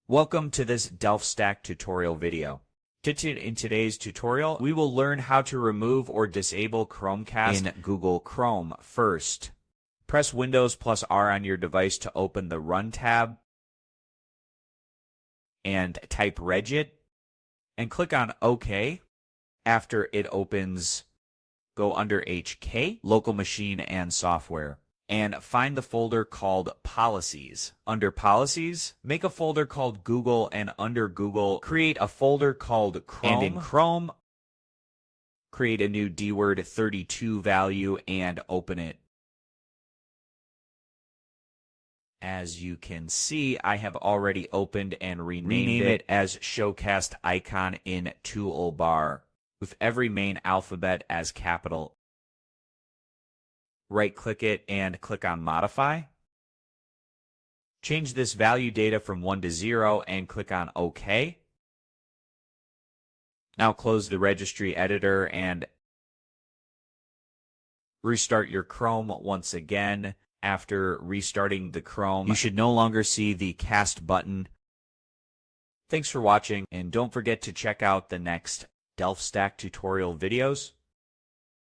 Welcome to this DelftStack tutorial video. In today's tutorial, we will learn how to remove or disable Chromecast in Google Chrome. First, press Windows plus R on your device to open the Run tab and type regedit and click on OK. After it opens, go under HK, Local Machine and Software, and find the folder called Policies. Under Policies, make a folder called Google, and under Google, create a folder called Chrome. And in Chrome, create a new DWORD 32 value and open it. As you can see, I have already opened and renamed it as ShowCastIconInToolbar, with every main alphabet as capital. Right-click it and click on Modify. Change this value data from 1 to 0 and click on OK. Now close the Registry Editor and restart your Chrome once again. After restarting the Chrome, you should no longer see the Cast button. Thanks for watching, and don't forget to check out the next DelftStack tutorial videos.